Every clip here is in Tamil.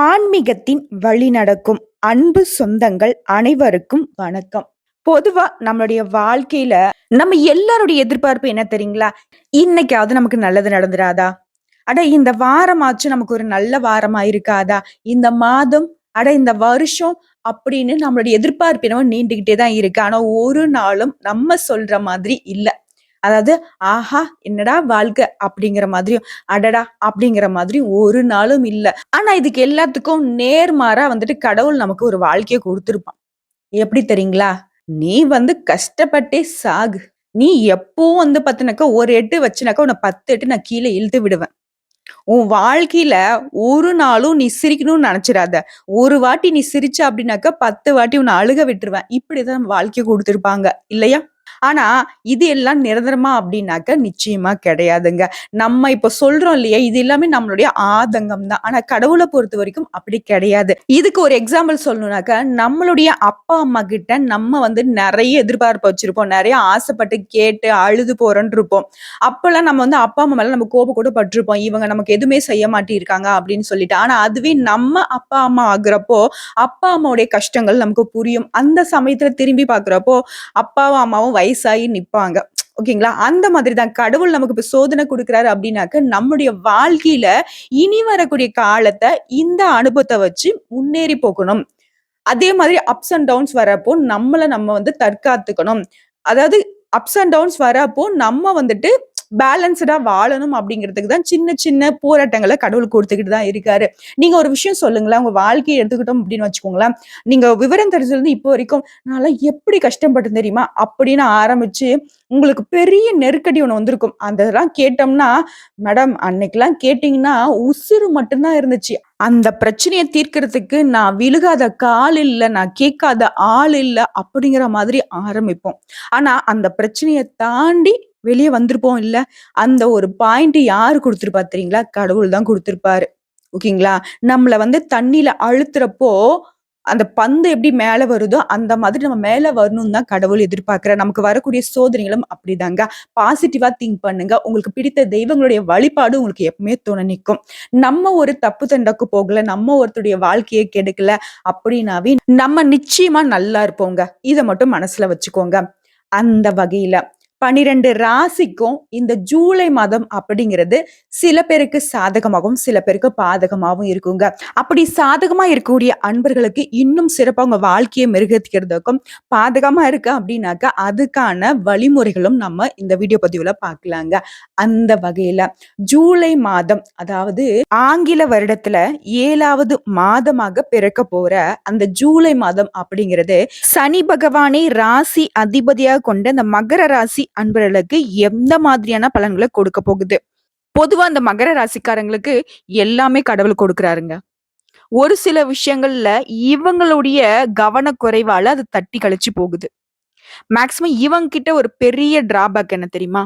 ஆன்மீகத்தின் வழிநடக்கும் அன்பு சொந்தங்கள் அனைவருக்கும் வணக்கம். பொதுவா நம்மளுடைய வாழ்க்கையில நம்ம எல்லாருடைய எதிர்பார்ப்பு என்ன தெரியுங்களா? இன்னைக்காவது நமக்கு நல்லது நடந்துராதா? அட இந்த வாரமாச்சும் நமக்கு ஒரு நல்ல வாரமா இருக்காதா? இந்த மாதம், அட இந்த வருஷம் அப்படின்னு நம்மளுடைய எதிர்பார்ப்பு என்னவோ நீண்டுகிட்டே தான் இருக்கு. ஆனா ஒரு நாளும் நம்ம சொல்ற மாதிரி இல்ல. அதாவது, ஆஹா! என்னடா வாழ்க்கை அப்படிங்கிற மாதிரியும், அடடா! அப்படிங்கிற மாதிரியும் ஒரு நாளும் இல்ல. ஆனா இதுக்கு எல்லாத்துக்கும் நேர்மாறா வந்துட்டு கடவுள் நமக்கு ஒரு வாழ்க்கைய குடுத்திருப்பான். எப்படி தெரியுங்களா? "நீ கஷ்டப்பட்டே சாகு. நீ எப்பவும் பாத்தீனாக்கா, ஒரு எட்டு வச்சுனாக்கா, உன்ன 10 எட்டு நான் கீழ இழுத்து விடுவேன். உன் வாழ்க்கையில ஒரு நாளும் நீ சிரிக்கணும்னு நெனச்சிராத. ஒரு வாட்டி நீ சிரிச்ச அப்படின்னாக்கா, 10 வாட்டி உன்ன அழுக விட்டுருவேன்." இப்படிதான் வாழ்க்கைய குடுத்திருப்பாங்க. இல்லையா? ஆனா, இது எல்லாம் நிரந்தரமா அப்டின்னாக்க நிச்சயமா கிடையாதுங்க. நம்ம இப்ப சொல்றோம் இல்லையா? இது எல்லாமே நம்மளுடைய ஆதங்கம் தான். ஆனா கடவுள பொறுத்தவரைக்கும் அப்படி கிடையாது. இதுக்கு ஒரு எக்ஸாம்பிள் சொல்லணும்னாக்க, நம்மளுடைய அப்பா, அம்மா கிட்ட நம்ம நெறைய எதிர்பார்ப்பு வச்சிருப்போம். நெறைய ஆசைப்பட்டு கேட்டு அழுது போறோம்ன்னு இருப்போம். அப்பலாம் நம்ம அப்பா, அம்மா மேல நம்ம கோபம் கூட பட்டுருப்போம். இவங்க நமக்கு எதுவுமே செய்ய மாட்டியிருக்காங்க அப்படின்னு சொல்லிட்டு. ஆனா அதுவே நம்ம அப்பா, அம்மா ஆகுறப்போ, அப்பா, அம்மாவுடைய கஷ்டங்கள் நமக்கு புரியும். அந்த சமயத்துல திரும்பி பார்க்குறப்போ, அப்பாவும், அம்மாவும் வயசாகி நிப்பாங்க. ஓகேங்களா? அந்த மாதிரி தான் கடவுள் நமக்கு இப்ப சோதனை குடுக்குறாரு அப்டின்னாக்க, நம்முடைய வாழ்க்கையில இனி வரக்கூடிய காலத்த இந்த அனுபவத்த வச்சு முன்னேறி போகணும். அதே மாதிரி அப்ஸ் அண்ட் டவுன்ஸ் வரப்போ நம்மள நம்ம தற்காத்துக்கணும். அதாவது அப்ஸ் அண்ட் டவுன்ஸ் வரப்போ நம்ம பேலன்ஸ்டா வாழணும் அப்படிங்கிறதுக்கு தான் சின்ன சின்ன போராட்டங்கள கடவுள் குடுத்துக்கிட்டு தான் இருக்காரு. நீங்க ஒரு விஷயம் சொல்லுங்களேன். உங்க வாழ்க்கைய எடுத்துக்கிட்டோம் அப்படின்னு வச்சுக்கோங்களேன். நீங்க விவரம் தெரிஞ்சதுலருந்து இப்போ வரைக்கும் நான்லாம் எப்படி கஷ்டப்பட்டேன் தெரியுமா? அப்படின்னு ஆரம்பிச்சு உங்களுக்கு பெரிய நெருக்கடி ஒண்ணு வந்திருக்கும். அதெல்லாம் கேட்டோம்னா, மேடம் அன்னைக்கெல்லாம் கேட்டீங்கன்னா உசுரு மட்டும் தான் இருந்துச்சு. அந்த பிரச்சனைய தீர்க்கிறதுக்கு நான் விழுகாத கால் இல்ல, நான் கேட்காத ஆள் இல்ல அப்படிங்கிற மாதிரி ஆரம்பிப்போம். ஆனா அந்த பிரச்சனைய தாண்டி வெளிய வந்திருப்போம் இல்ல, அந்த ஒரு பாயிண்ட் யாரு குடுத்திருப்பா தெரியுங்களா? கடவுள் தான் குடுத்திருப்பாரு. ஓகேங்களா? நம்மள தண்ணீல அழுத்துறப்போ, அந்த பந்து எப்படி மேல வருதோ, அந்த மாதிரி நம்ம மேல வரணும்னு தான் கடவுள் எதிர்பார்க்கிறார். நமக்கு வரக்கூடிய சோதனைகளும் அப்படிதாங்க. பாசிட்டிவா திங்க் பண்ணுங்க. உங்களுக்கு பிடித்த தெய்வங்களுடைய வழிபாடு உங்களுக்கு எப்பவுமே துணை நிக்கும். நம்ம ஒரு தப்பு தண்டக்கு போகல, நம்ம ஒருத்தருடைய வாழ்க்கைய கெடுக்கல அப்படின்னாவே, நம்ம நிச்சயமா நல்லா இருப்போங்க. இத மட்டும் மனசுல வச்சுக்கோங்க. அந்த வகையில 12 ராசிக்கும் இந்த ஜூலை மாதம் அப்படிங்கிறது சில பேருக்கு சாதகமாகவும், சில பேருக்கு பாதகமாகவும் இருக்குங்க. அப்படி சாதகமா இருக்கக்கூடிய அன்பர்களுக்கு இன்னும் சிறப்பா உங்க வாழ்க்கைய மெருகேத்திக்கிறதுக்கும், பாதகமா இருக்கு அப்படின்னாக்கா, அதுக்கான வழிமுறைகளும் நம்ம இந்த வீடியோ பதிவுல பார்க்கலாங்க. அந்த வகையில ஜூலை மாதம், அதாவது ஆங்கில வருடத்துல 7வது மாதமாக பிறக்க போற அந்த ஜூலை மாதம் அப்படிங்கிறது, சனி பகவானை ராசி அதிபதியாக கொண்ட அந்த மகர ராசி அன்பர்களுக்கு எந்த மாதிரியான பலன்களை கொடுக்க போகுது? பொதுவா அந்த மகர ராசிக்காரங்களுக்கு எல்லாமே கடவுள் கொடுக்கிறாருங்க. ஒரு சில விஷயங்கள்ல இவங்களுடைய கவனக்குறைவால அது தட்டி கழிச்சு போகுது. மேக்ஸிமம் இவங்க கிட்ட ஒரு பெரிய டிராபேக் என்ன தெரியுமா?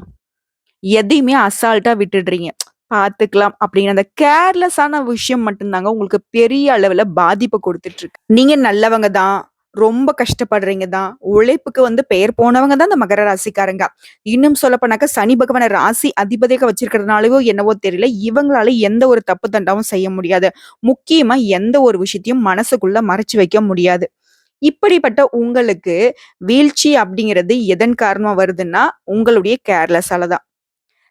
எதையுமே அசால்ட்டா விட்டுடுறீங்க. பார்த்துக்கலாம் அப்படிங்கிற அந்த கேர்லெஸ்ஸான விஷயம் மட்டும் தாங்க உங்களுக்கு பெரிய அளவுல பாதிப்ப குடுத்துட்டு இருக்கு. நீங்க நல்லவங்க தான். ரொம்ப கஷ்டப்படுறீங்க தான். உழைப்புக்கு பெயர் போனவங்க தான் இந்த மகர ராசிக்காரங்க. இன்னும் சொல்லப்போனாக்கா சனி பகவான ராசி அதிபதியாக வச்சிருக்கிறதுனாலயோ என்னவோ தெரியல, இவங்களால எந்த ஒரு தப்பு தண்டாவும் செய்ய முடியாது. முக்கியமா எந்த ஒரு விஷயத்தையும் மனசுக்குள்ள மறைச்சு வைக்க முடியாது. இப்படிப்பட்ட உங்களுக்கு வீழ்ச்சி அப்படிங்கிறது எதன் காரணமா வருதுன்னா, உங்களுடைய கேர்லெஸ்ஸால தான்.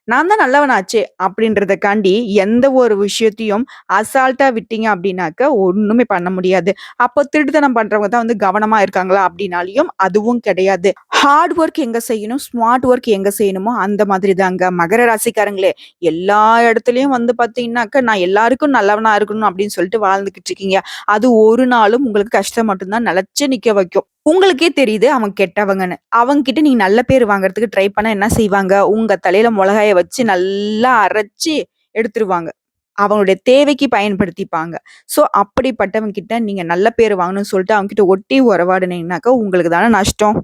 நான் தான் நல்லவனாச்சே! அப்படின்றதுக்காண்டி எந்த ஒரு விஷயத்தையும் அசால்ட்டா விட்டீங்க அப்படின்னாக்க, ஒண்ணுமே பண்ண முடியாது. அப்போ திருட்டுத்தனம் பண்றவங்க தான் கவனமா இருக்காங்களா? அப்படின்னாலயும் அதுவும் கிடையாது. ஹார்ட் ஒர்க் எங்க செய்யணும், ஸ்மார்ட் ஒர்க் எங்க செய்யணுமோ அந்த மாதிரி தாங்க. மகர ராசிக்காரங்களே, எல்லா இடத்துலயும் பார்த்தீங்கன்னாக்க, நான் எல்லாருக்கும் நல்லவனா இருக்கணும் அப்படின்னு சொல்லிட்டு வாழ்ந்துகிட்டு இருக்கீங்க. அது ஒரு நாளும் உங்களுக்கு கஷ்டம் மட்டும் தான் நிலைச்சு நிக்க வைக்கும். உங்களுக்கே தெரியுது அவங்க கெட்டவங்கன்னு. அவங்ககிட்ட நீங்க நல்ல பேர் வாங்குறதுக்கு ட்ரை பண்ணா என்ன செய்வாங்க? உங்க தலையில மொளகாய வச்சு நல்லா அரைச்சு எடுத்துருவாங்க. அவங்களுடைய தேவைக்கு பயன்படுத்திப்பாங்க. ஸோ அப்படிப்பட்டவங்க கிட்ட நீங்க நல்ல பேர் வாங்கணும்னு சொல்லிட்டு அவங்க கிட்ட ஒட்டி உறவாடுனீங்கனாக்கா உங்களுக்கு தானே நஷ்டம்.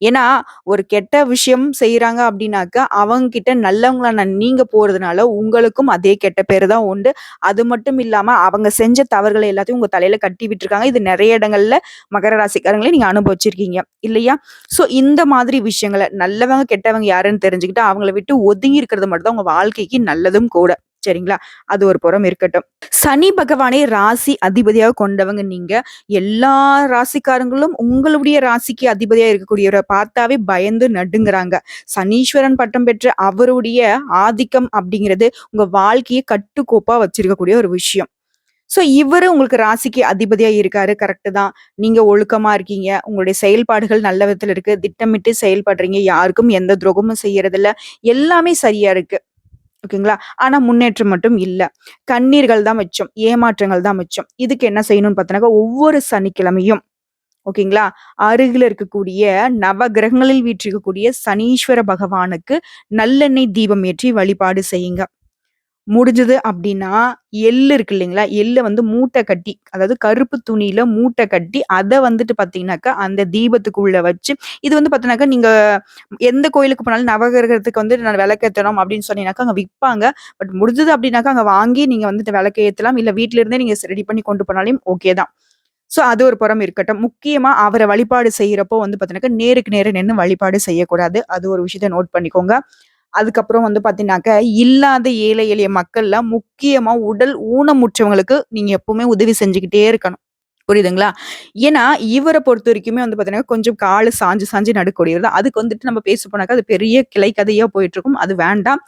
ஏன்னா, ஒரு கெட்ட விஷயம் செய்றாங்க அப்டின்னாக்கா, அவங்க கிட்ட நல்லவங்களான நீங்க போறதுனால, உங்களுக்கும் அதே கெட்ட பேரு தான் உண்டு. அது மட்டும் இல்லாம, அவங்க செஞ்ச தவறுகள எல்லாத்தையும் உங்க தலையில கட்டி விட்டுருக்காங்க. இது நெறைய இடங்கள்ல மகர ராசிக்காரங்களே நீங்க அனுபவிச்சிருக்கீங்க. இல்லையா? ஸோ, இந்த மாதிரி விஷயங்கள நல்லவங்க, கெட்டவங்க யாருன்னு தெரிஞ்சுக்கிட்டு, அவங்கள விட்டு ஒதுங்கி இருக்கிறது மட்டும் தான் உங்க வாழ்க்கைக்கு நல்லதும் கூட. சரிங்களா? அது ஒரு புறம் இருக்கட்டும். சனி பகவானை ராசி அதிபதியாக கொண்டவங்க நீங்க. எல்லா ராசிக்காரங்களும் உங்களுடைய ராசிக்கு அதிபதியா இருக்கக்கூடியவர பார்த்தாவே பயந்து நடுங்குறாங்க. சனீஸ்வரன் பட்டம் பெற்ற அவருடைய ஆதிக்கம் அப்படிங்கிறது உங்க வாழ்க்கைய கட்டுக்கோப்பா வச்சிருக்கக்கூடிய ஒரு விஷயம். ஸோ இவரு உங்களுக்கு ராசிக்கு அதிபதியா இருக்காரு. கரெக்ட்டு தான். நீங்க ஒழுக்கமா இருக்கீங்க. உங்களுடைய செயல்பாடுகள் நல்ல விதத்துல இருக்கு. திட்டமிட்டு செயல்படுறீங்க. யாருக்கும் எந்த துரோகமும் செய்யறதில்ல. எல்லாமே சரியா இருக்கு. ஓகேங்களா? ஆனா முன்னேற்றம் மட்டும் இல்ல. கண்ணீர்கள் தான் மிச்சம். ஏமாற்றங்கள் தான் மிச்சம். இதுக்கு என்ன செய்யணும்னு பார்த்தோனாக்கா, ஒவ்வொரு சனிக்கிழமையும் ஓகேங்களா? அருகில இருக்கக்கூடிய நவகிரகங்களில் வீற்றிருக்கக்கூடிய சனீஸ்வர பகவானுக்கு நல்லெண்ணெய் தீபம் ஏற்றி வழிபாடு செய்யுங்க. முடிஞ்சது அப்டின்னா, எள்ளு இருக்கு இல்லைங்களா? எள்ள வந்து மூட்டை கட்டி, அதாவது கருப்பு துணியில மூட்டை கட்டி, அத வந்துட்டு பார்த்தீங்கன்னாக்கா, அந்த தீபத்துக்குள்ள வச்சு இது வந்து பார்த்தீங்கன்னாக்கா, நீங்க எந்த கோயிலுக்கு போனாலும் நவகிரகத்துக்கு வந்து நான் விளக்கேத்தணும் அப்டின்னு சொன்னீங்கன்னாக்கா, அங்க விப்பாங்க. பட் முடிஞ்சது அப்டின்னாக்கா, அங்க வாங்கி நீங்க வந்துட்டு விளக்கு ஏத்தலாம். இல்ல வீட்ல இருந்தே நீங்க ரெடி பண்ணி கொண்டு போனாலும் ஓகே தான். ஸோ அது ஒரு புறம் இருக்கட்டும். முக்கியமா அவர வழிபாடு செய்யறப்போ வந்து பார்த்தீங்கன்னாக்கா, நேருக்கு நேரா நின்னு வழிபாடு செய்யக்கூடாது. அது ஒரு விஷயத்த நோட் பண்ணிக்கோங்க. அதுக்கப்புறம் வந்து பார்த்தீங்கன்னாக்க, இல்லாத ஏழை எளிய மக்கள்ல முக்கியமா உடல் ஊனமுற்றவங்களுக்கு நீங்க எப்பவுமே உதவி செஞ்சுக்கிட்டே இருக்கணும். புரியுதுங்களா? ஏன்னா, இவர பொறுத்தவரைக்குமே வந்து பார்த்தீங்கன்னா, கொஞ்சம் காலு சாஞ்சு சாஞ்சு நடக்கக்கூடியவர் தான். அதுக்கு வந்துட்டு நம்ம பேச போனாக்கா, அது பெரிய கிளை கதையா போயிட்டுருக்கும். அது வேண்டாம்.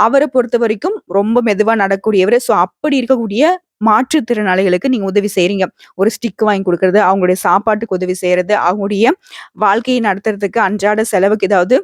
அவர பொறுத்தவரைக்கும் ரொம்ப மெதுவா நடக்கக்கூடியவரு. ஸோ, அப்படி இருக்கக்கூடிய மாற்றுத்திறனாளிகளுக்கு நீங்க உதவி செய்றீங்க. ஒரு ஸ்டிக் வாங்கி குடுக்குறது, அவங்களுடைய சாப்பாட்டுக்கு உதவி செய்றது, அவங்களுடைய வாழ்க்கைய நடத்துறதுக்கு அன்றாட செலவுக்கு ஏதாவது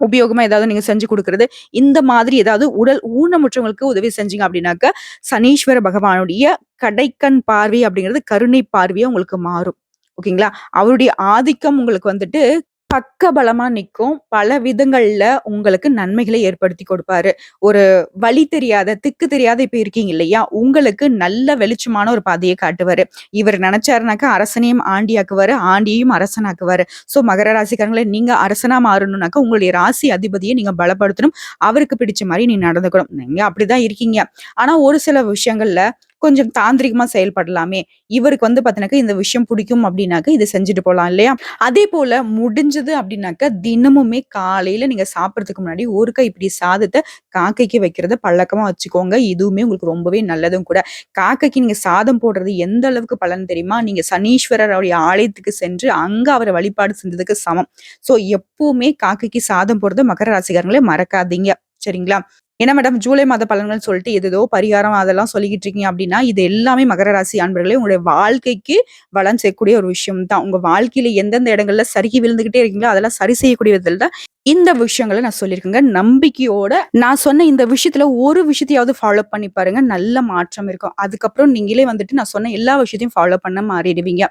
உபயோகமா ஏதாவது நீங்க செஞ்சு குடுக்குறது. இந்த மாதிரி ஏதாவது உடல் ஊனமுற்றவங்களுக்கு உதவி செஞ்சீங்க அப்டின்னாக்க, சனீஸ்வர பகவானுடைய கடைக்கண் பார்வை அப்படிங்கிறது கருணை பார்வையா உங்களுக்கு மாறும். ஓகேங்களா? அவருடைய ஆதிக்கம் உங்களுக்கு வந்துட்டு பக்கபலமா நிக்கும். பல விதங்கள்ல உங்களுக்கு நன்மைகளை ஏற்படுத்தி கொடுப்பாரு. ஒரு வழி தெரியாத, திக்கு தெரியாத இப்ப இருக்கீங்க இல்லையா? உங்களுக்கு நல்ல வெளிச்சமான ஒரு பாதைய காட்டுவாரு. இவர் நெனச்சாருனாக்கா அரசனையும் ஆண்டியாக்குவாரு, ஆண்டியையும் அரசனாக்குவாரு. ஸோ மகர ராசிக்காரங்களே நீங்க அரசனா மாறணும்னாக்கா, உங்களுடைய ராசி அதிபதிய நீங்க பலப்படுத்தணும். அவருக்கு பிடிச்ச மாரி நீங்க நடந்துக்கணும். நீங்க அப்படிதான் இருக்கீங்க. ஆனா ஒரு சில விஷயங்கள்ல கொஞ்சம் தாந்திரிகமா செயல்படலாமே! இவருக்கு வந்து பார்த்தீங்கன்னாக்கா, இந்த விஷயம் பிடிக்கும் அப்டின்னாக்க, இத செஞ்சுட்டு போலாம் இல்லையா? அதேபோல முடிஞ்சது அப்டின்னாக்க, தினமுமே காலையில நீங்க சாப்பிடுறதுக்கு முன்னாடி ஒரு கைப்பிடி சாதத்த காக்கைக்கு வைக்கிறத பழக்கமா வச்சுக்கோங்க. இதுவுமே உங்களுக்கு ரொம்பவே நல்லதும் கூட. காக்கைக்கு நீங்க சாதம் போடுறது எந்த அளவுக்கு பலன் தெரியுமா? நீங்க சனீஸ்வரருடைய ஆலயத்துக்கு சென்று அங்க அவர வழிபாடு செஞ்சதுக்கு சமம். ஸோ எப்பவுமே காக்கைக்கு சாதம் போடுறத மகர ராசிக்காரங்களே மறக்காதீங்க. சரிங்களா? ஏன்னா மேடம் ஜூலை மாத பலன்கள்னு சொல்லிட்டு ஏதேதோ பரிகாரம் அதெல்லாம் சொல்லிக்கிட்டு இருக்கீங்க அப்டின்னா, இது எல்லாமே மகர ராசி அன்பர்களே உங்களுடைய வாழ்க்கைக்கு பலன் சேர்க்கக்கூடிய ஒரு விஷயம் தான். உங்க வாழ்க்கையில எந்தெந்த இடங்கள்ல சறுக்கி விழுந்துகிட்டே இருக்கீங்களோ, அதெல்லாம் சரி செய்யக்கூடிய விதத்துல தான் இந்த விஷயங்கள நான் சொல்லியிருக்கேங்க. நம்பிக்கையோட நான் சொன்ன இந்த விஷயத்துல ஒரு விஷயத்தையாவது ஃபாலோ பண்ணி பாருங்க. நல்ல மாற்றம் இருக்கும். அதுக்கப்புறம் நீங்களே வந்துட்டு நான் சொன்ன எல்லா விஷயத்தையும் ஃபாலோ பண்ண மாறிடுவீங்க.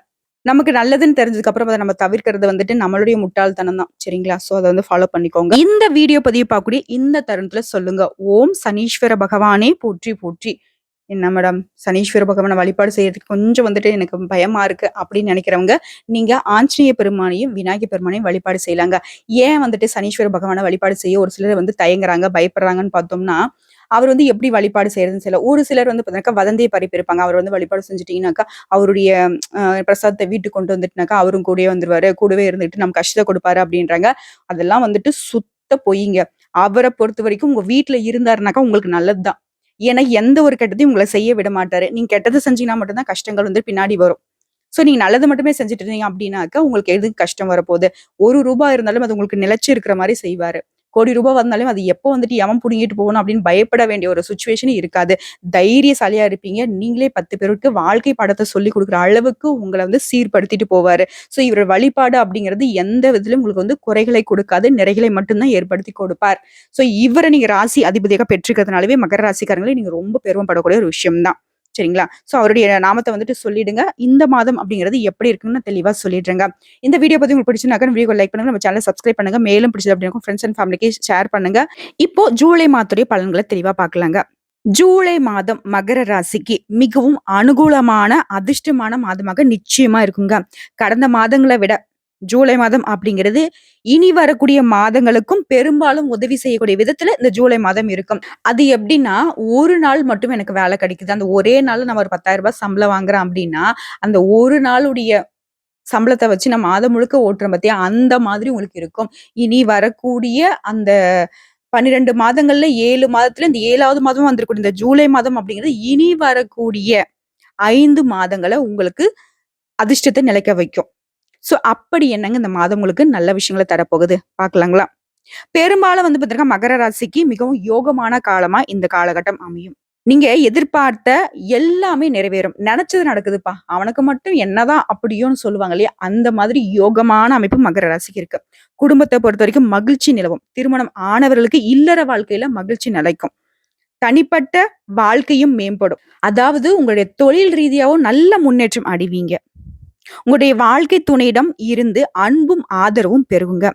நமக்கு நல்லதுன்னு தெரிஞ்சதுக்கு அப்புறம் அத நம்ம தவிர்க்கிறது வந்துட்டு நம்மளுடைய முட்டாள்தனம் தான். சரிங்களா? ஸோ அத வந்து ஃபாலோ பண்ணிக்கோங்க. இந்த வீடியோ பதிவு பார்க்கக்கூடிய இந்த தருணத்துல சொல்லுங்க. ஓம் சனீஸ்வர பகவானே போற்றி போற்றி. என்ன மேடம் சனீஸ்வர பகவான வழிபாடு செய்யறதுக்கு கொஞ்சம் வந்துட்டு எனக்கு பயமா இருக்கு அப்படின்னு நினைக்கிறவங்க, நீங்க ஆஞ்சநேய பெருமானையும், விநாயகர் பெருமானையும் வழிபாடு செய்யலாங்க. ஏன் வந்துட்டு சனீஸ்வர பகவான வழிபாடு செய்ய ஒரு சிலர் வந்து தயங்குறாங்க, பயப்படுறாங்கன்னு பார்த்தோம்னா, அவர் வந்து எப்படி வழிபாடு செய்யறதுன்னு தெரியல. ஒரு சிலர் வந்து பார்த்தீங்கன்னாக்கா வதந்திய பரப்பியிருப்பாங்க. அவர் வந்து வழிபாடு செஞ்சுட்டீங்கன்னாக்கா, அவருடைய பிரசாதத்த வீட்டுக்கு கொண்டு வந்துட்டுனாக்கா, அவரும் கூடயே வந்துருவாரு. கூடவே இருந்துட்டு நமக்கு கஷ்டத்த குடுப்பாரு அப்டின்றாங்க. அதெல்லாம் வந்துட்டு சுத்த பொய்யுங்க. அவர பொறுத்தவரைக்கும் உங்க வீட்ல இருந்தாருனாக்கா உங்களுக்கு நல்லது தான். ஏன்னா, எந்த ஒரு கெட்டதையும் உங்கள செய்ய விட மாட்டாரு. நீங்க கெட்டது செஞ்சீங்கன்னா மட்டும் தான் கஷ்டங்கள் வந்து பின்னாடி வரும். ஸோ நீங்க நல்லது மட்டுமே செஞ்சுட்டு இருந்தீங்க அப்டின்னாக்கா, உங்களுக்கு எதுக்கு கஷ்டம் வரப்போது? ரூ. 1 இருந்தாலும் அது உங்களுக்கு நிலைச்சு இருக்கிற மாரி செய்வாரு. கோடி ரூபாய் வந்தாலும் அது எப்போ வந்துட்டு எவன் புடுங்கிட்டு போகணும் அப்படின்னு பயப்பட வேண்டிய ஒரு சிச்சுவேஷன் இருக்காது. தைரியசாலியா இருப்பீங்க. நீங்களே 10 பேருக்கு வாழ்க்கை பாடத்த சொல்லிக் குடுக்குற அளவுக்கு உங்கள வந்து சீர்படுத்திட்டு போவாரு. ஸோ இவர் வழிபாடு அப்படிங்கிறது எந்த விதத்திலும் உங்களுக்கு வந்து குறைகளை கொடுக்காது. நிறைகளை மட்டும் தான் ஏற்படுத்தி கொடுப்பார். ஸோ இவர நீங்க ராசி அதிபதியாக பெற்றிருக்கிறதுனாலவே மகர ராசிக்காரங்களே நீங்க ரொம்ப பெருமைப்படக்கூடிய ஒரு விஷயம் தான். சரிங்களா? ஸோ அவருடைய நாமத்த வந்துட்டு சொல்லிடுங்க. இந்த மாதம் அப்படிங்கிறது எப்படி இருக்குன்னு நான் தெளிவா சொல்லிடுறேங்க. இந்த வீடியோ பத்தி உங்களுக்கு பிடிச்சிருந்தாக்கா வீடியோக்கு லைக் பண்ணுங்க. நம்ம சேனல சப்ஸ்கிரைப் பண்ணுங்க. மேலும் பிடிச்சது அப்படின்னா ஃப்ரெண்ட்ஸ் அண்ட் ஃபேமிலிக்கு ஷேர் பண்ணுங்க. இப்போ ஜூலை மாதத்துடைய பலன்கள தெளிவா பார்க்கலாங்க. ஜூலை மாதம் மகர ராசிக்கு மிகவும் அனுகூலமான, அதிர்ஷ்டமான மாதமாக நிச்சயமா இருக்குங்க. கடந்த மாதங்கள விட ஜூலை மாதம் அப்படிங்கிறது இனி வரக்கூடிய மாதங்களுக்கும் பெரும்பாலும் உதவி செய்யக்கூடிய விதத்துல இந்த ஜூலை மாதம் இருக்கும். அது எப்படின்னா, ஒரு நாள் மட்டும் எனக்கு வேலை கிடைக்குது. அந்த ஒரே நாள்ல நான் ஒரு ரூ. 10,000 சம்பளம் வாங்குறேன் அப்படின்னா, அந்த ஒரு நாளுடைய சம்பளத்த வச்சு நான் மாதம் முழுக்க ஓட்டுறேன் பாத்தியா, அந்த மாதிரி உங்களுக்கு இருக்கும். இனி வரக்கூடிய அந்த 12 மாதங்கள்ல 7 மாதத்துல இந்த 7வது மாதம் வந்திருக்கூடிய இந்த ஜூலை மாதம் அப்படிங்கிறது இனி வரக்கூடிய 5 மாதங்கள உங்களுக்கு அதிர்ஷ்டத்த நிலைக்க வைக்கும். சோ அப்படி என்னங்க இந்த மாதம் உங்களுக்கு நல்ல விஷயங்கள தரப்போகுது பார்க்கலாங்களா? பெரும்பாலும் வந்து பார்த்தீங்கன்னா, மகர ராசிக்கு மிகவும் யோகமான காலமா இந்த காலகட்டம் அமையும். நீங்க எதிர்பார்த்த எல்லாமே நிறைவேறும். நெனச்சது நடக்குதுப்பா. அவனுக்கு மட்டும் என்னதான் அப்படியோன்னு சொல்லுவாங்க இல்லையா? அந்த மாதிரி யோகமான அமைப்பு மகர ராசிக்கு இருக்கு. குடும்பத்த பொறுத்தவரைக்கும் மகிழ்ச்சி நிலவும். திருமணம் ஆனவர்களுக்கு இல்லற வாழ்க்கையில மகிழ்ச்சி நிலைக்கும். தனிப்பட்ட வாழ்க்கையும் மேம்படும். அதாவது உங்களுடைய தொழில் ரீதியாவும் நல்ல முன்னேற்றம் அடைவீங்க. உங்களுடைய வாழ்க்கை துணையிடம் இருந்து அன்பும் ஆதரவும் பெறுங்க.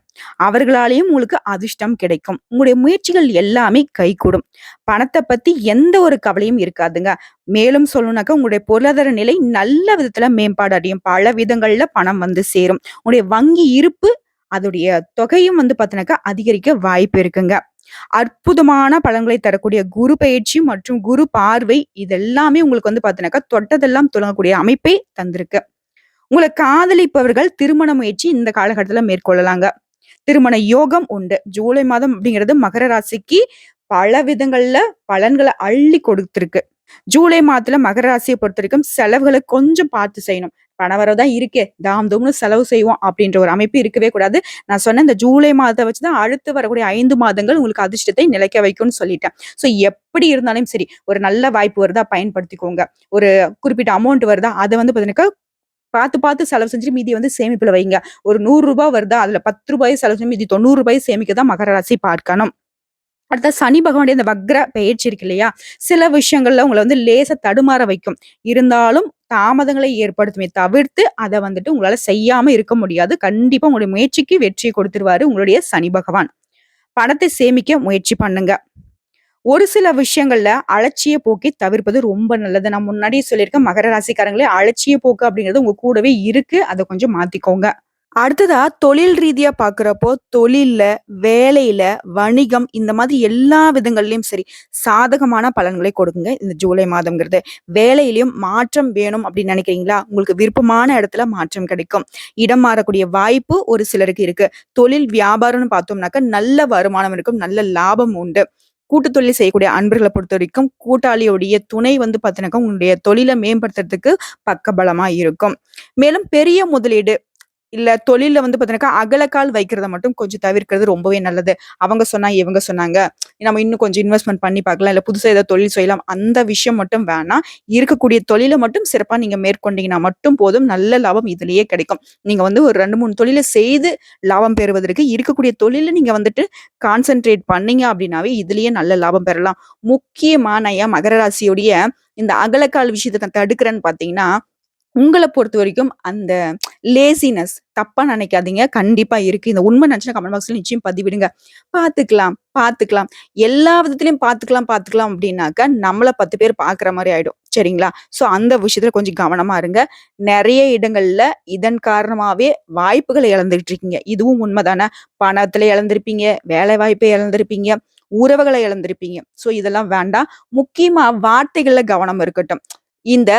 அவர்களாலேயும் உங்களுக்கு அதிர்ஷ்டம் கிடைக்கும். உங்களுடைய முயற்சிகள் எல்லாமே கைகூடும். பணத்தை பத்தி எந்த ஒரு கவலையும் இருக்காதுங்க. மேலும் சொல்லணும்னாக்கா உங்களுடைய பொருளாதார நிலை நல்ல விதத்துல மேம்பாடு அடையும். பல விதங்கள்ல பணம் வந்து சேரும். உங்களுடைய வங்கி இருப்பு அதோடைய தொகையும் வந்து பார்த்தீங்கன்னாக்கா அதிகரிக்க வாய்ப்பு இருக்குங்க. அற்புதமான பலன்களை தரக்கூடிய குரு பயிற்சி மற்றும் குரு பார்வை இதெல்லாமே உங்களுக்கு வந்து பார்த்தீங்கன்னாக்கா தொட்டதெல்லாம் தொடங்கக்கூடிய அமைப்பை தந்திருக்கு. உங்களை காதலிப்பவர்கள் திருமண முயற்சி இந்த காலகட்டத்துல மேற்கொள்ளலாங்க. திருமண யோகம் உண்டு. ஜூலை மாதம் அப்படிங்கிறது மகர ராசிக்கு பல விதங்கள்ல பலன்களை அள்ளி கொடுத்திருக்கு. ஜூலை மாதத்துல மகர ராசியை பொறுத்த வரைக்கும் செலவுகளை கொஞ்சம் பார்த்து செய்யணும். பணவரவுதான் இருக்கே, தாம் தூம்னு செலவு செய்வோம் அப்படின்ற ஒரு அமைப்பு இருக்கவே கூடாது. நான் சொன்ன இந்த ஜூலை மாதத்தை வச்சுதான் அடுத்து வரக்கூடிய 5 மாதங்கள் உங்களுக்கு அதிர்ஷ்டத்தை நிலைக்க வைக்கும்னு சொல்லிட்டேன். சோ எப்படி இருந்தாலும் சரி, ஒரு நல்ல வாய்ப்பு வருதா பயன்படுத்திக்கோங்க. ஒரு குறிப்பிட்ட அமௌண்ட் வருதா அதை வந்து பாத்தீங்கன்னா பார்த்து பார்த்து செலவு செஞ்சுட்டு மீதி வந்து சேமிப்புல வைங்க. ஒரு ரூ. 100 வருதா அதுல ரூ. 10 செலவு செஞ்சு மீதி ரூ. 90 சேமிக்க தான் மகர ராசி பார்க்கணும். அடுத்த சனி பகவானுடைய இந்த வக்ர பெயர்ச்சி இருக்கு இல்லையா? சில விஷயங்கள்ல உங்கள வந்து லேசா தடுமாற வைக்கும். இருந்தாலும் தாமதங்களை ஏற்படுத்துமே தவிர்த்து அத வந்துட்டு உங்களால செய்யாம இருக்க முடியாது. கண்டிப்பா உங்களுடைய முயற்சிக்கு வெற்றியை கொடுத்துருவாரு உங்களுடைய சனி பகவான். பணத்தை சேமிக்க முயற்சி பண்ணுங்க. ஒரு சில விஷயங்கள்ல அலட்சிய போக்கை தவிர்ப்பது ரொம்ப நல்லது. நான் முன்னாடியே சொல்லியிருக்கேன் மகர ராசிக்காரங்களே அலட்சிய போக்கு அப்படிங்கிறது உங்க கூடவே இருக்கு. அத கொஞ்சம் மாத்திக்கோங்க. அடுத்ததா தொழில் ரீதியா பார்க்கிறப்போ, தொழில்ல, வேலையில, வணிகம் இந்த மாதிரி எல்லா விதங்கள்லயும் சரி, சாதகமான பலன்களை கொடுக்குங்க இந்த ஜூலை மாதம்ங்கிறது. வேலையிலயும் மாற்றம் வேணும் அப்படின்னு நினைக்கிறீங்களா? உங்களுக்கு விருப்பமான இடத்துல மாற்றம் கிடைக்கும். இடம் மாறக்கூடிய வாய்ப்பு ஒரு சிலருக்கு இருக்கு. தொழில் வியாபாரம்னு பார்த்தோம்னாக்க நல்ல வருமானம் இருக்கும், நல்ல லாபம் உண்டு. கூட்டு தொழில் செய்யக்கூடிய அன்பர்களை பொறுத்த வரைக்கும் கூட்டாளியுடைய துணை வந்து பார்த்தீங்கன்னாக்கா உங்களுடைய தொழிலை மேம்படுத்துறதுக்கு பக்கபலமா இருக்கும். மேலும் பெரிய முதலீடு இல்ல தொழில்ல வந்து பார்த்தீங்கன்னாக்கா, அகலக்கால் வைக்கிறத மட்டும் கொஞ்சம் தவிர்க்கிறது ரொம்பவே நல்லது. அவங்க சொன்னா, இவங்க சொன்னாங்க. நம்ம இன்னும் கொஞ்சம் இன்வெஸ்ட்மென்ட் பண்ணி பார்க்கலாம். இல்ல புதுசா ஏதாவது தொழில் செய்யலாம். அந்த விஷயம் மட்டும் வேணாம். இருக்கக்கூடிய தொழில மட்டும் சிறப்பா நீங்க மேற்கொண்டீங்கன்னா மட்டும் போதும். நல்ல லாபம் இதிலேயே கிடைக்கும். நீங்க வந்து ஒரு 2, 3 தொழில செய்து லாபம் பெறுவதற்கு இருக்கக்கூடிய தொழில நீங்க வந்துட்டு கான்சன்ட்ரேட் பண்ணீங்க அப்படின்னாவே இதுலயே நல்ல லாபம் பெறலாம். முக்கியமா நான் ஏன் மகர ராசியுடைய இந்த அகலக்கால் விஷயத்த நான் தடுக்கிறேன்னு பார்த்தீங்கன்னா, உங்கள பொறுத்தவரைக்கும் அந்த லேசினஸ் தப்பா நினைக்காதீங்க. கண்டிப்பா இருக்கு. இந்த உண்மை நினைச்சுனா கமெண்ட் பாக்ஸ்ல நிச்சயம் பதிவிடுங்க. பாத்துக்கலாம், பாத்துக்கலாம். எல்லா விதத்திலயும் பாத்துக்கலாம், பாத்துக்கலாம் அப்படின்னாக்க நம்மள 10 பேர் பாக்குற மாரி ஆயிடும். சரிங்களா? சோ அந்த விஷயத்துல கொஞ்சம் கவனமா இருங்க. நெறைய இடங்கள்ல இதன் காரணமாவே வாய்ப்புகள இழந்துட்டு இருக்கீங்க. இதுவும் உண்மைதானே? பணத்துல இழந்திருப்பீங்க, வேலை வாய்ப்பை இழந்திருப்பீங்க, உறவுகள இழந்திருப்பீங்க. சோ இதெல்லாம் வேண்டாம். முக்கியமா வார்த்தைகள்ல கவனம் இருக்கட்டும். இந்த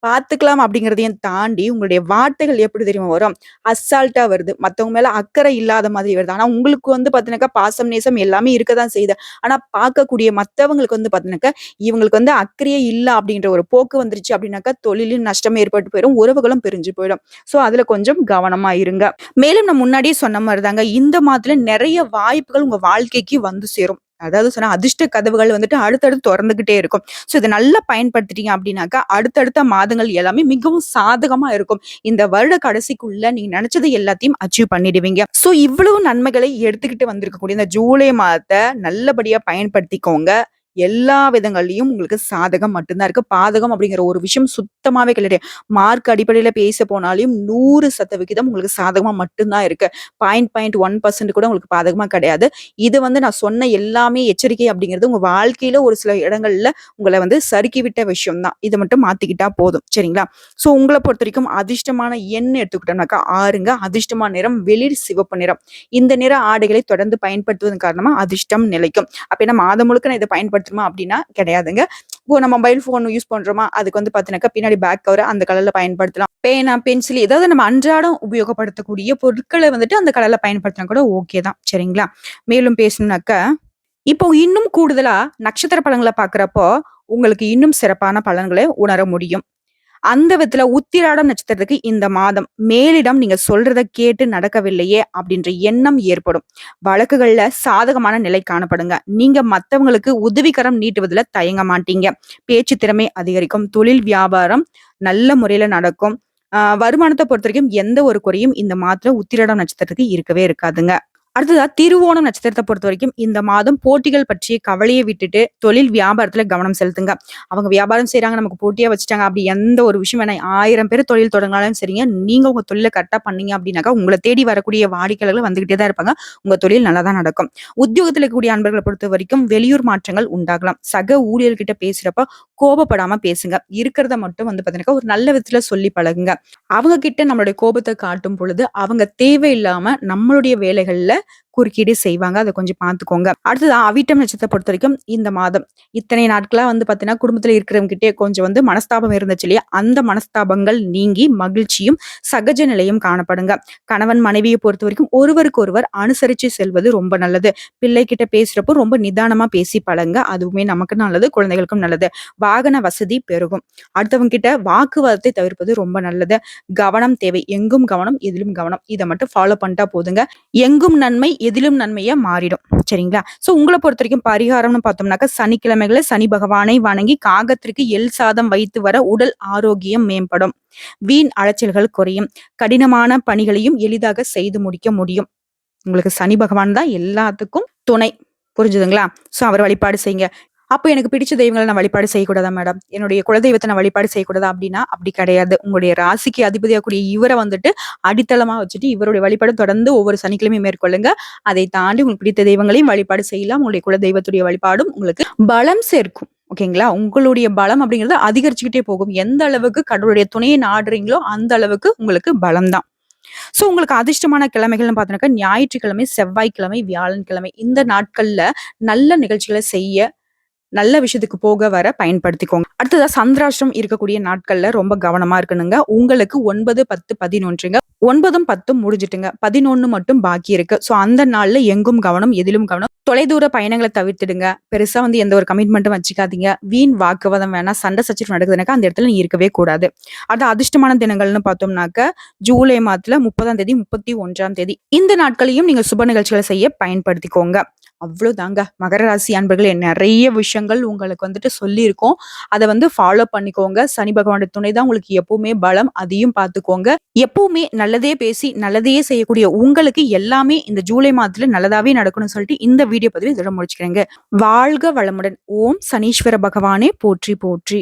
பாத்துக்கலாம் அப்படிங்கிறதையும் தாண்டி உங்களுடைய வார்த்தைகள் எப்படி தெரியுமா வரும்? அசால்ட்டா வருது. மத்தவங்க மேல அக்கறை இல்லாத மாதிரி வருது. ஆனா உங்களுக்கு வந்து பாத்தீங்கன்னாக்கா பாசம், நேசம் எல்லாமே இருக்கதான் செய்யுது. ஆனா பார்க்கக்கூடிய மத்தவங்களுக்கு வந்து பாத்தீங்கன்னாக்கா, இவங்களுக்கு வந்து அக்கறையே இல்ல அப்படின்ற ஒரு போக்கு வந்துருச்சு அப்படின்னாக்கா, தொழிலில் நஷ்டம் ஏற்பட்டு போயிடும். உறவுகளும் பிரிஞ்சு போயிடும். சோ அதுல கொஞ்சம் கவனமா இருங்க. மேலும் நான் முன்னாடியே சொன்ன மாரிதாங்க, இந்த மாதத்துல நெறைய வாய்ப்புகள் உங்க வாழ்க்கைக்கு வந்து சேரும். அதாவது சொன்னா அதிர்ஷ்ட கதவுகள் வந்துட்டு அடுத்தடுத்து தொறந்துகிட்டே இருக்கும். சோ இத நல்லா பயன்படுத்திட்டீங்க அப்படின்னாக்கா, அடுத்தடுத்த மாதங்கள் எல்லாமே மிகவும் சாதகமா இருக்கும். இந்த வருட கடைசிக்குள்ள நீங்க நினைச்சது எல்லாத்தையும் அச்சீவ் பண்ணிடுவீங்க. சோ இவ்வளவு நன்மைகளை எடுத்துக்கிட்டு வந்திருக்கக்கூடிய இந்த ஜூலை மாதத்த நல்லபடியா பயன்படுத்திக்கோங்க. எல்லா விதங்கள்லயும் உங்களுக்கு சாதகம் மட்டும்தான் இருக்கு. பாதகம் அப்படிங்கிற ஒரு விஷயம் சுத்தமாவே கிடையாது. மார்க் அடிப்படையில பேச போனாலும் 100% உங்களுக்கு சாதகமா மட்டும்தான் இருக்கு. 0.1% கூட உங்களுக்கு பாதகமா கிடையாது. இது வந்து நான் சொன்ன எல்லாமே எச்சரிக்கை அப்படிங்கிறது உங்க வாழ்க்கையில ஒரு சில இடங்கள்ல உங்கள வந்து சறுக்கி விட்ட விஷயம் தான். இத மட்டும் மாத்திக்கிட்டா போதும். சரிங்களா? சோ உங்கள பொறுத்தவரைக்கும் அதிர்ஷ்டமான எண் எடுத்துக்கிட்டோம்னாக்கா 6ங்க. அதிர்ஷ்டமான நிறம் வெளிர் சிவப்பு நிறம். இந்த நிற ஆடைகளை தொடர்ந்து பயன்படுத்துவதன் காரணமா அதிர்ஷ்டம் நிலைக்கும். அப்ப என்ன மாதம் முழுக்க நான் இத பயன்படுத்தணுமா அப்படின்னா கிடையாதுங்க. இப்போ நம்ம மொபைல் போன் யூஸ் பண்றோமா, அதுக்கு வந்து பாத்தீங்கன்னாக்கா பின்னாடி பேக் கவர் அந்த கலர்ல பயன்படுத்தலாம். பேனா, பென்சில் ஏதாவது நம்ம அன்றாடம் உபயோகப்படுத்தக்கூடிய பொருட்களை வந்துட்டு அந்த கலர்ல பயன்படுத்தினா கூட ஓகே தான். சரிங்களா? மேலும் பேசணும்னாக்க இப்போ இன்னும் கூடுதலா நட்சத்திர பலன்கள பார்க்கிறப்போ, உங்களுக்கு இன்னும் சிறப்பான பலன்களை உணர முடியும். அந்த விதத்துல உத்திராடம் நட்சத்திரத்துக்கு இந்த மாதம் மேலிடம் நீங்க சொல்றத கேட்டு நடக்கவில்லையே அப்படின்ற எண்ணம் ஏற்படும். வழக்குகள்ல சாதகமான நிலை காணப்படுங்க. நீங்க மத்தவங்களுக்கு உதவிக்கரம் நீட்டுவதுல தயங்க மாட்டீங்க. பேச்சு திறமை அதிகரிக்கும். தொழில் வியாபாரம் நல்ல முறையில நடக்கும். வருமானத்த பொறுத்தவரைக்கும் எந்த ஒரு குறையும் இந்த மாதத்துல உத்திராடம் நட்சத்திரத்துக்கு இருக்கவே இருக்காதுங்க. அடுத்ததா திருவோணம் நட்சத்திரத்த பொறுத்தவரைக்கும் இந்த மாதம் போட்டிகள் பற்றிய கவலைய விட்டுட்டு தொழில் வியாபாரத்துல கவனம் செலுத்துங்க. அவங்க வியாபாரம் செய்றாங்க, நமக்கு போட்டியா வச்சுட்டாங்க அப்படி எந்த ஒரு விஷயம் வேணாம். 1000 பேர் தொழில் தொடங்கினாலும் சரிங்க, நீங்க உங்க தொழில கரெக்ட்டா பண்ணீங்க அப்படின்னாக்கா, உங்கள தேடி வரக்கூடிய வாடிக்கையாளர்கள் வந்துகிட்டே தான் இருப்பாங்க. உங்க தொழில் நல்லா தான் நடக்கும். உத்தியோகத்துல இருக்கக்கூடிய அன்பர்கள பொறுத்தவரைக்கும் வெளியூர் மாற்றங்கள் உண்டாகலாம். சக ஊழியர்கிட்ட பேசுறப்ப கோபப்படாம பேசுங்க. இருக்கிறத மட்டும் வந்து பார்த்தீங்கன்னாக்கா, ஒரு நல்ல விதத்துல சொல்லி பழகுங்க. அவங்க கிட்ட நம்மளுடைய கோபத்த காட்டும் பொழுது, அவங்க தேவையில்லாம நம்மளுடைய வேலைகள்ல குறுக்கீடு செய்வாங்க. அத கொஞ்சம் பார்த்துக்கோங்க. அடுத்தது அவிட்டம் நட்சத்திரத்த பொறுத்தவரைக்கும் இந்த மாதம் இத்தனை நாட்களா வந்து பார்த்தீங்கன்னா, குடும்பத்தில இருக்கிறவங்ககிட்டயே கொஞ்சம் வந்து மனஸ்தாபம் இருந்துச்சு இல்லையா? அந்த மனஸ்தாபங்கள் நீங்கி மகிழ்ச்சியும், சகஜ நிலையும் காணப்படுங்க. கணவன் மனைவிய பொறுத்தவரைக்கும் ஒருவருக்கொருவர் அனுசரிச்சு செல்வது ரொம்ப நல்லது. பிள்ளைகிட்ட பேசுறப்போ ரொம்ப நிதானமா பேசி பழகுங்க. அதுவுமே நமக்கு நல்லது, குழந்தைகளுக்கும் நல்லது. வாகன வசதி பெருகும். அடுத்தவங்க கிட்ட வாக்குவாதத்தை தவிர்ப்பது ரொம்ப நல்லது. கவனம் தேவை. எங்கும் கவனம், எதிலும் கவனம். இத மட்டும் ஃபாலோ பண்ணிட்டா போதுங்க. எங்கும் நன்மை, எதிலும் நன்மையா மாறிடும். சரிங்களா? சோ உங்கள பொறுத்தவரைக்கும் பரிகாரம்னு பார்த்தோம்னாக்க, சனிக்கிழமைகள்ல சனி பகவானை வணங்கி காகத்திற்கு எள் சாதம் வைத்து வர உடல் ஆரோக்கியம் மேம்படும். வீண் அலைச்சல்கள் குறையும். கடினமான பணிகளையும் எளிதாக செய்து முடிக்க முடியும். உங்களுக்கு சனி பகவான் தான் எல்லாத்துக்கும் துணை. புரிஞ்சுதுங்களா? சோ அவர வழிபாடு செய்யுங்க. அப்ப எனக்கு பிடிச்ச தெய்வங்கள நான் வழிபாடு செய்யக்கூடாதா மேடம்? என்னுடைய குலதெய்வத்த நான் வழிபாடு செய்யக்கூடாதா? அப்படின்னா, அப்படி கிடையாது. உங்களுடைய ராசிக்கு அதிபதியா கூடிய இவர வந்துட்டு அடித்தளமா வச்சுட்டு, இவருடைய வழிபாடு தொடர்ந்து ஒவ்வொரு சனிக்கிழமையும் மேற்கொள்ளுங்க. அதை தாண்டி உங்களுக்கு பிடித்த தெய்வங்களையும் வழிபாடு செய்யலாம். உங்களுடைய குலதெய்வத்துடைய வழிபாடும் உங்களுக்கு பலம் சேர்க்கும். ஓகேங்களா? உங்களுடைய பலம் அப்படிங்கிறது அதிகரிச்சுக்கிட்டே போகும். எந்த அளவுக்கு கடவுளுடைய துணையை நாடுறீங்களோ, அந்த அளவுக்கு உங்களுக்கு பலம் தான். சோ உங்களுக்கு அதிர்ஷ்டமான கிழமைகள்னு பார்த்தோம்னாக்கா, ஞாயிற்றுக்கிழமை, செவ்வாய்க்கிழமை, வியாழன்கிழமை இந்த நாட்கள்ல நல்ல நிகழ்ச்சிகள செய்ய நல்ல விஷயத்துக்கு போக வர பயன்படுத்திக்கோங்க. அடுத்ததா சந்திராஷ்டிரம் இருக்கக்கூடிய நாட்கள்ல ரொம்ப கவனமா இருக்கணுங்க. உங்களுக்கு 9, 10, 11ங்க. 9ம் 10ம் முடிஞ்சுட்டுங்க. 11 மட்டும் பாக்கி இருக்கு. சோ அந்த நாள்ல எங்கும் கவனம், எதிலும் கவனம். தொலைதூர பயணங்கள தவிர்த்துடுங்க. பெருசா வந்து எந்த ஒரு கமிட்மெண்ட்டும் வச்சுக்காதீங்க. வீண் வாக்குவாதம் வேணாம். சண்டை சச்சரவு நடக்குதுனாக்கா அந்த இடத்துல நீ இருக்கவே கூடாது. அது அதிர்ஷ்டமான தினங்கள்னு பார்த்தோம்னாக்க, ஜூலை மாதத்துல 30ஆம் தேதி, 31ஆம் தேதி. இந்த நாட்களையும் நீங்க சுப நிகழ்ச்சிகள செய்ய பயன்படுத்திக்கோங்க. அவ்வளோதாங்க. மகர ராசி அன்பர்களே, நெறைய விஷயங்கள் உங்களுக்கு வந்துட்டு சொல்லியிருக்கோம். அத வந்து ஃபாலோ பண்ணிக்கோங்க. சனி பகவானுடைய துணை தான் உங்களுக்கு எப்பவுமே பலம். அதையும் பார்த்துக்கோங்க. எப்பவுமே நல்லதே பேசி, நல்லதையே செய்யக்கூடிய உங்களுக்கு எல்லாமே இந்த ஜூலை மாதத்துல நல்லதாவே நடக்கணும்னு சொல்லிட்டு இந்த வீடியோ பதிவு இதோட முடிச்சுக்கிறேங்க. வாழ்க வளமுடன். ஓம் சனீஸ்வர பகவானே போற்றி போற்றி.